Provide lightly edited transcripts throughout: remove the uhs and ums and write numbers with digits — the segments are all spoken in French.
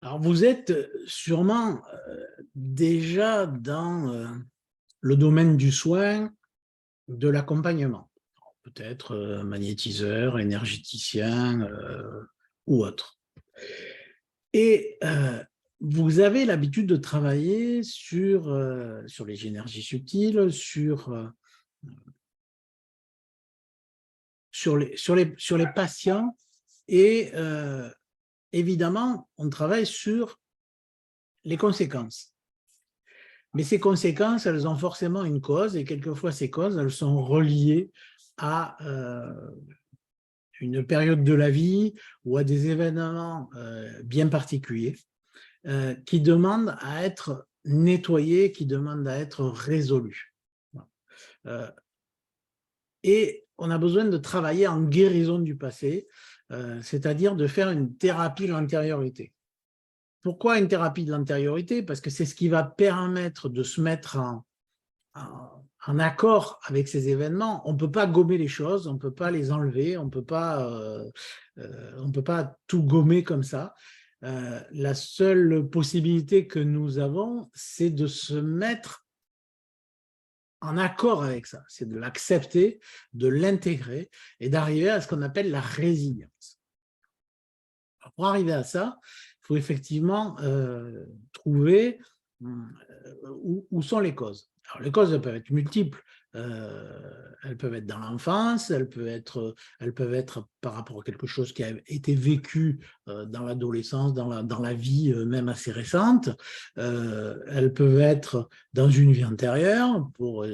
Alors, vous êtes sûrement déjà dans le domaine du soin, de l'accompagnement, peut-être magnétiseur, énergéticien ou autre. Et vous avez l'habitude de travailler sur les énergies subtiles, sur les patients et évidemment, on travaille sur les conséquences. Mais ces conséquences, elles ont forcément une cause et quelquefois ces causes, elles sont reliées à une période de la vie ou à des événements bien particuliers qui demandent à être nettoyés, qui demandent à être résolus. Euh, et on a besoin de travailler en guérison du passé, c'est-à-dire de faire une thérapie de l'antériorité. Pourquoi une thérapie de l'antériorité? Parce que c'est ce qui va permettre de se mettre en accord avec ces événements. On ne peut pas gommer les choses, on ne peut pas les enlever, on ne peut pas tout gommer comme ça. La seule possibilité que nous avons, c'est de se mettre en accord avec ça, c'est de l'accepter, de l'intégrer et d'arriver à ce qu'on appelle la résilience. Alors, pour arriver à ça, il faut effectivement trouver où sont les causes. Alors, les causes, elles peuvent être multiples. Elles peuvent être dans l'enfance, elles peuvent être par rapport à quelque chose qui a été vécu dans l'adolescence, dans la vie même assez récente. Elles peuvent être dans une vie antérieure,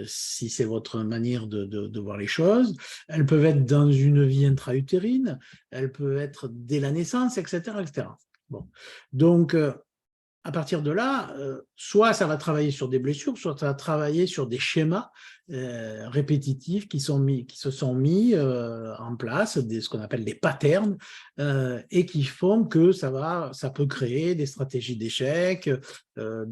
si c'est votre manière de voir les choses. Elles peuvent être dans une vie intra-utérine, elles peuvent être dès la naissance, etc. etc. Bon. Donc, à partir de là, soit ça va travailler sur des blessures, soit ça va travailler sur des schémas répétitifs qui se sont mis en place, ce qu'on appelle des patterns, et qui font que ça peut créer des stratégies d'échec, un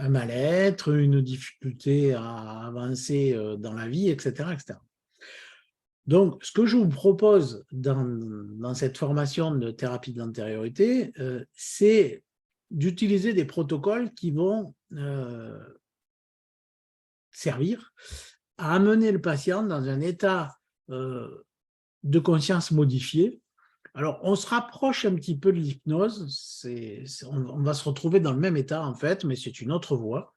mal-être, une difficulté à avancer dans la vie, etc., etc. Donc, ce que je vous propose dans cette formation de thérapie de l'antériorité, c'est d'utiliser des protocoles qui vont servir à amener le patient dans un état de conscience modifié. Alors, on se rapproche un petit peu de l'hypnose, on va se retrouver dans le même état en fait, mais c'est une autre voie.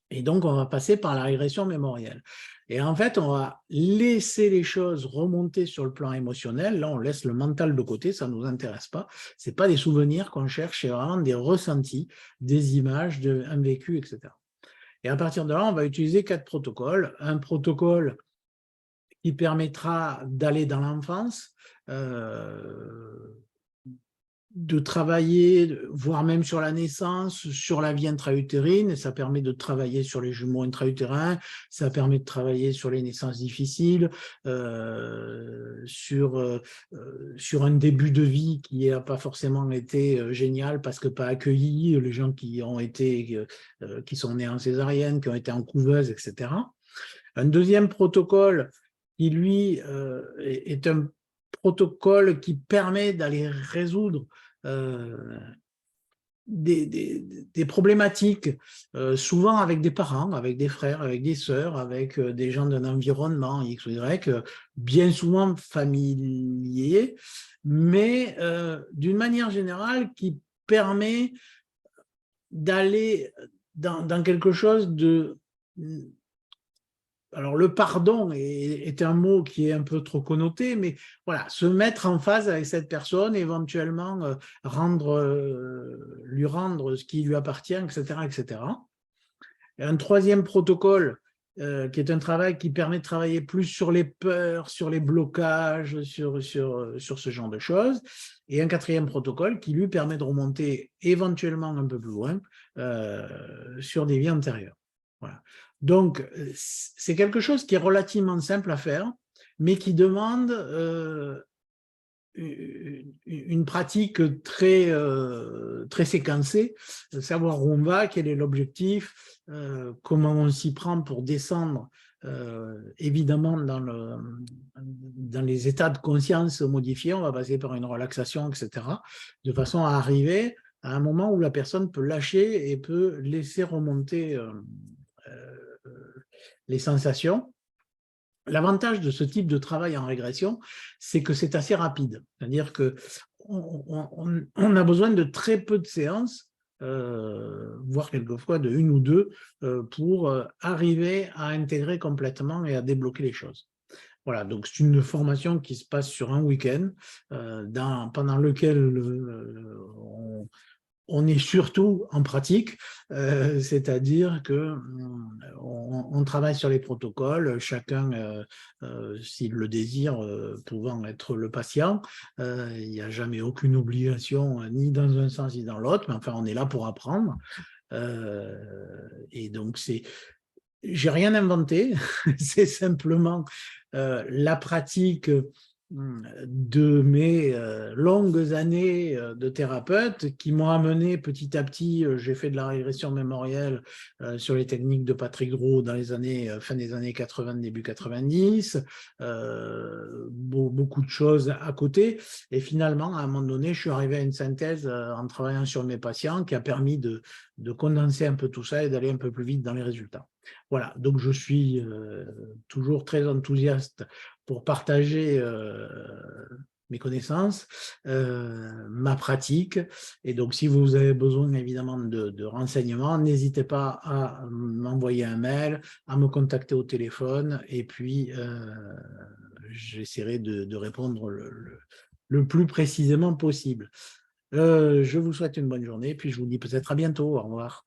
Et donc, on va passer par la régression mémorielle. Et en fait, on va laisser les choses remonter sur le plan émotionnel. Là, on laisse le mental de côté, ça ne nous intéresse pas. Ce n'est pas des souvenirs qu'on cherche, c'est vraiment des ressentis, des images, un vécu, etc. Et à partir de là, on va utiliser 4 protocoles. Un protocole qui permettra d'aller dans l'enfance, de travailler, voire même sur la naissance, sur la vie intra-utérine, et ça permet de travailler sur les jumeaux intra-utérins, ça permet de travailler sur les naissances difficiles, sur un début de vie qui n'a pas forcément été génial parce que pas accueilli, les gens qui sont nés en césarienne, qui ont été en couveuse, etc. Un deuxième protocole qui, lui, est un protocole qui permet d'aller résoudre des problématiques, souvent avec des parents, avec des frères, avec des sœurs, avec des gens d'un environnement X ou Y, bien souvent familier, mais d'une manière générale qui permet d'aller dans quelque chose de... Alors, le pardon est un mot qui est un peu trop connoté, mais voilà, se mettre en phase avec cette personne, éventuellement lui rendre ce qui lui appartient, etc., etc. Et un troisième protocole, qui est un travail qui permet de travailler plus sur les peurs, sur les blocages, sur ce genre de choses. Et un quatrième protocole qui lui permet de remonter éventuellement un peu plus loin sur des vies antérieures. Voilà. Donc, c'est quelque chose qui est relativement simple à faire, mais qui demande une pratique très séquencée, savoir où on va, quel est l'objectif, comment on s'y prend pour descendre évidemment, dans les états de conscience modifiés, on va passer par une relaxation, etc., de façon à arriver à un moment où la personne peut lâcher et peut laisser remonter les sensations. L'avantage de ce type de travail en régression, c'est que c'est assez rapide. C'est-à-dire qu'on a besoin de très peu de séances, voire quelquefois de une ou deux, pour arriver à intégrer complètement et à débloquer les choses. Voilà, donc c'est une formation qui se passe sur un week-end, pendant lequel on est surtout en pratique, c'est-à-dire qu'on travaille sur les protocoles, chacun, s'il le désire, pouvant être le patient. Il n'y a jamais aucune obligation, ni dans un sens ni dans l'autre, mais enfin, on est là pour apprendre. Et donc, j'ai rien inventé, c'est simplement la pratique de mes longues années de thérapeute qui m'ont amené petit à petit, j'ai fait de la régression mémorielle sur les techniques de Patrick Draud dans les années, fin des années 80, début 90, beaucoup de choses à côté, et finalement, à un moment donné, je suis arrivé à une synthèse en travaillant sur mes patients qui a permis de condenser un peu tout ça et d'aller un peu plus vite dans les résultats. Voilà, donc je suis toujours très enthousiaste pour partager mes connaissances, ma pratique. Et donc, si vous avez besoin évidemment de renseignements, n'hésitez pas à m'envoyer un mail, à me contacter au téléphone, et puis j'essaierai de répondre le plus précisément possible. Je vous souhaite une bonne journée, puis je vous dis peut-être à bientôt. Au revoir.